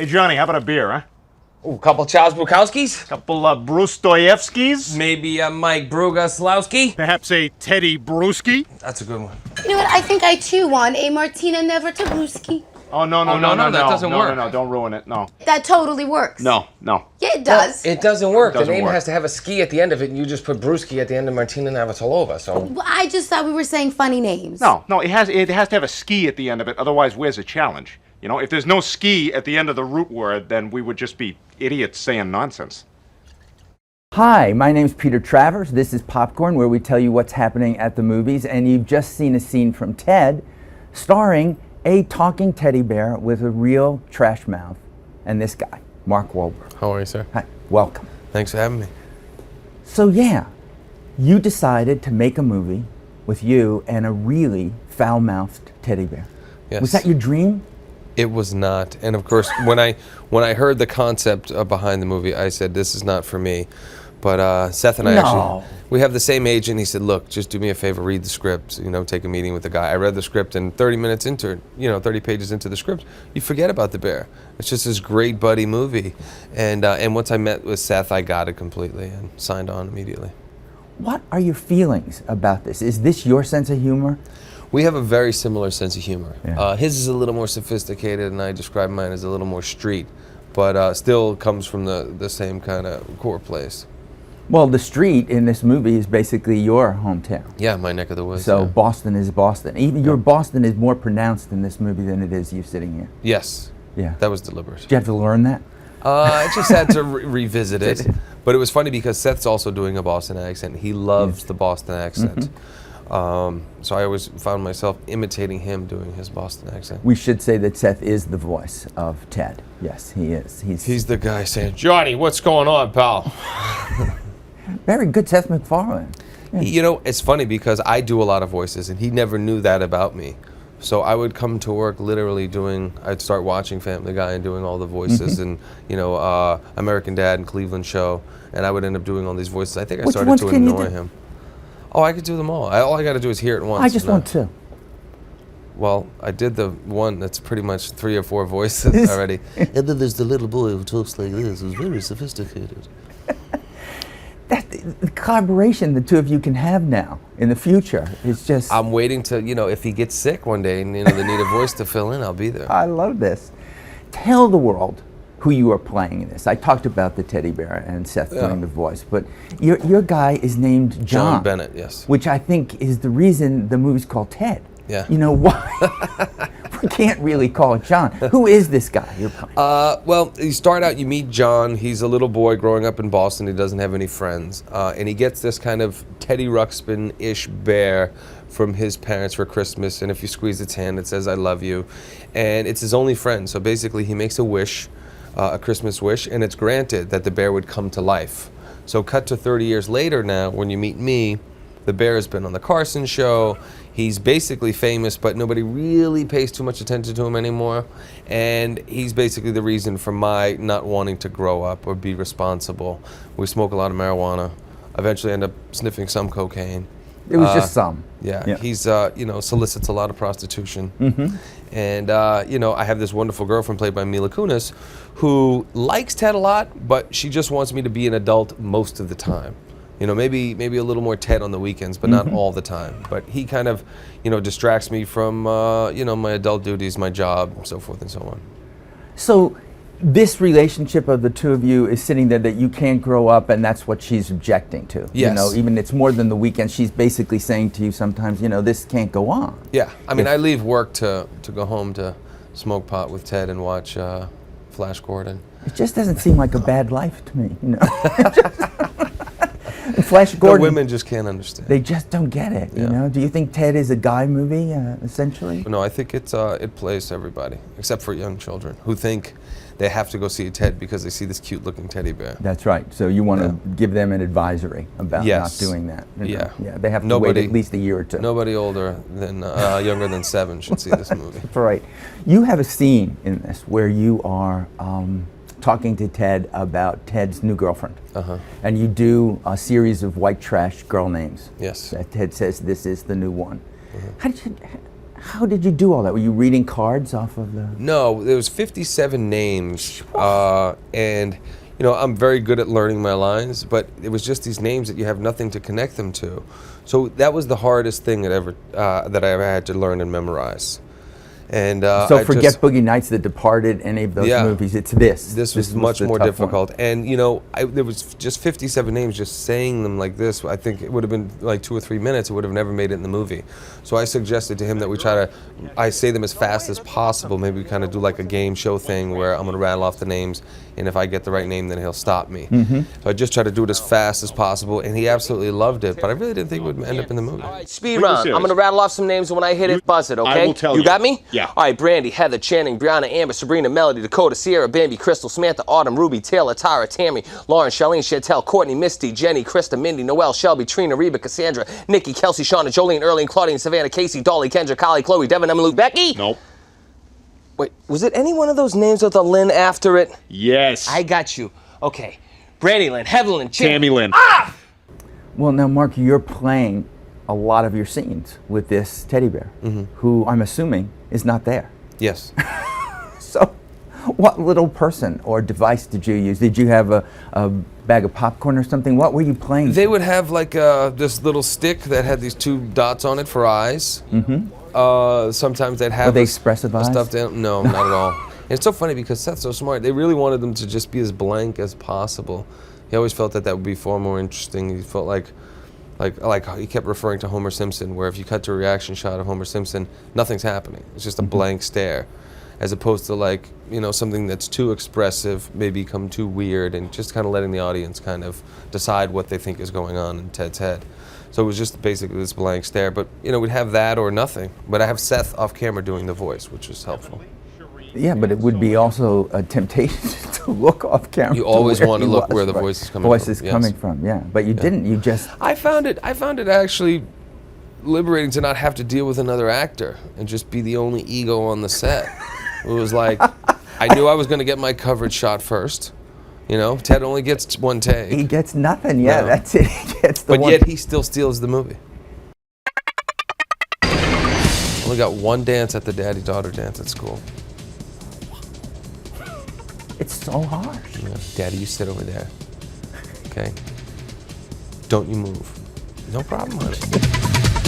Hey, Johnny, how about a beer, huh? Ooh, couple Charles Bukowskis? Couple Brustoyevskis? Maybe a Mike Brugaslowski? Perhaps a Teddy Bruschi? That's a good one. You know what? I think I too want a Martina Nevertabuski. Oh, no, that doesn't work. No, don't ruin it, no. That totally works. No. Yeah, it does. It doesn't work. It doesn't the name work. has to have a ski at the end of it, and you just put Brewski at the end of Martina Navratilova, so... Well, I just thought we were saying funny names. No, it has to have a ski at the end of it, otherwise where's the challenge? You know, if there's no ski at the end of the root word, then we would just be idiots saying nonsense. Hi, my name's Peter Travers. This is Popcorn, where we tell you what's happening at the movies, and you've just seen a scene from Ted starring a talking teddy bear with a real trash mouth, and this guy, Mark Wahlberg. How are you, sir? Hi, welcome. Thanks for having me. So yeah, you decided to make a movie with you and a really foul-mouthed teddy bear. Yes. Was that your dream? It was not. And of course, when I heard the concept behind the movie, I said, this is not for me. But Seth and I actually, we have the same agent. He said, look, just do me a favor, read the script, take a meeting with the guy. I read the script, and 30 minutes into it, 30 pages into the script, you forget about the bear. It's just this great buddy movie. And once I met with Seth, I got it completely and signed on immediately. What are your feelings about this? Is this your sense of humor? We have a very similar sense of humor. Yeah. His is a little more sophisticated, and I describe mine as a little more street, but still comes from the same kind of core place. Well, the street in this movie is basically your hometown. Yeah, my neck of the woods. So yeah. Boston is Boston. Even your Boston is more pronounced in this movie than it is you sitting here. Yes. Yeah. That was deliberate. Did you have to learn that? I just had to revisit it. But it was funny because Seth's also doing a Boston accent. He loves the Boston accent. So I always found myself imitating him doing his Boston accent. We should say that Seth is the voice of Ted. Yes, he is. He's the guy saying, Johnny, what's going on, pal? Very good, Seth McFarlane. Yeah. It's funny because I do a lot of voices, and he never knew that about me. So I would come to work literally I'd start watching Family Guy and doing all the voices, and American Dad and Cleveland Show, and I would end up doing all these voices. I think I started to annoy him. Oh, I could do them all. All I got to do is hear it once. I just want two. Well, I did the one that's pretty much 3 or 4 voices already. And then there's the little boy who talks like this, who's very sophisticated. The collaboration the two of you can have now in the future is just... I'm waiting to, if he gets sick one day and, they need a voice to fill in, I'll be there. I love this. Tell the world who you are playing in this. I talked about the teddy bear and Seth doing the voice, but your guy is named John. John Bennett, yes. Which I think is the reason the movie's called Ted. Yeah. Why? We can't really call it John. Who is this guy you're playing? Well, you start out, you meet John. He's a little boy growing up in Boston. He doesn't have any friends. And he gets this kind of Teddy Ruxpin-ish bear from his parents for Christmas. And if you squeeze its hand, it says, I love you. And it's his only friend. So basically, he makes a wish, a Christmas wish, and it's granted that the bear would come to life. So cut to 30 years later now, when you meet me, the bear has been on the Carson show. He's basically famous, but nobody really pays too much attention to him anymore. And he's basically the reason for my not wanting to grow up or be responsible. We smoke a lot of marijuana. Eventually end up sniffing some cocaine. It was just some. Yeah. He's, solicits a lot of prostitution. And, I have this wonderful girlfriend played by Mila Kunis who likes Ted a lot, but she just wants me to be an adult most of the time. Maybe a little more Ted on the weekends, but not all the time. But he kind of, distracts me from, my adult duties, my job, so forth and so on. So this relationship of the two of you is sitting there that you can't grow up, and that's what she's objecting to. Yes. Even it's more than the weekend. She's basically saying to you sometimes, this can't go on. Yeah. I mean, I leave work to go home to smoke pot with Ted and watch Flash Gordon. It just doesn't seem like a bad life to me, Flash Gordon. The women just can't understand. They just don't get it, Do you think Ted is a guy movie, essentially? No, I think it plays to everybody, except for young children who think they have to go see a Ted because they see this cute-looking teddy bear. That's right. So you want to give them an advisory about not doing that. Yeah. They have to wait at least a year or two. Nobody younger than 7 should see this movie. That's right. You have a scene in this where you are talking to Ted about Ted's new girlfriend. And you do a series of white trash girl names. Yes. That Ted says, this is the new one. How did you do all that? Were you reading cards off of the? No, there was 57 names, and you know I'm very good at learning my lines, but it was just these names that you have nothing to connect them to. So that was the hardest thing that I ever had to learn and memorize. And so forget Boogie Nights, The Departed, any of those movies. It's this. This was much more difficult. And you know, there was just 57 names. Just saying them like this, I think it would have been like 2 or 3 minutes. It would have never made it in the movie. So I suggested to him that we I say them as fast as possible. Maybe we kind of do like a game show thing where I'm going to rattle off the names, and if I get the right name, then he'll stop me. So I just try to do it as fast as possible, and he absolutely loved it. But I really didn't think it would end up in the movie. All right, speed round. I'm going to rattle off some names, and when I hit it, buzz it, okay? I will tell you. You got me? Yeah. All right, Brandy, Heather, Channing, Brianna, Amber, Sabrina, Melody, Dakota, Sierra, Bambi, Crystal, Samantha, Autumn, Ruby, Taylor, Tara, Tammy, Lauren, Charlene, Chantel, Courtney, Misty, Jenny, Krista, Mindy, Noelle, Shelby, Trina, Reba, Cassandra, Nikki, Kelsey, Shauna, Jolene, Erlene, Claudine, Savannah, Casey, Dolly, Kendra, Kylie, Chloe, Devin, Emma, Luke, Becky? Nope. Wait, was it any one of those names with a Lynn after it? Yes. I got you. Okay. Brandy Lynn, Heather Lynn, Tammy Lynn. Ah! Well, now, Mark, you're playing a lot of your scenes with this teddy bear, who I'm assuming is not there. Yes. So, what little person or device did you use? Did you have a bag of popcorn or something? What were you playing? They would have like this little stick that had these 2 dots on it for eyes. Sometimes they'd have. Were they expressive eyes? Stuffed in. No, not at all. It's so funny because Seth's so smart. They really wanted them to just be as blank as possible. He always felt that would be far more interesting. He felt like he kept referring to Homer Simpson, where if you cut to a reaction shot of Homer Simpson, nothing's happening. It's just a blank stare, as opposed to like, you know, something that's too expressive, may become too weird, and just kind of letting the audience kind of decide what they think is going on in Ted's head. So it was just basically this blank stare. But you know, we'd have that or nothing. But I have Seth off camera doing the voice, which was helpful. Yeah, but it would be also a temptation to look off camera. You always want to look where the voice is coming from. Yeah. But you didn't. You just. I found it actually liberating to not have to deal with another actor and just be the only ego on the set. It was like I knew I was going to get my coverage shot first. You know, Ted only gets 1 take. He gets nothing. Yeah, No. that's it. He gets the But one. yet he still steals the movie. Only got 1 dance at the daddy-daughter dance at school. It's so harsh. You know, Daddy, you sit over there. Okay? Don't you move. No problem, honey.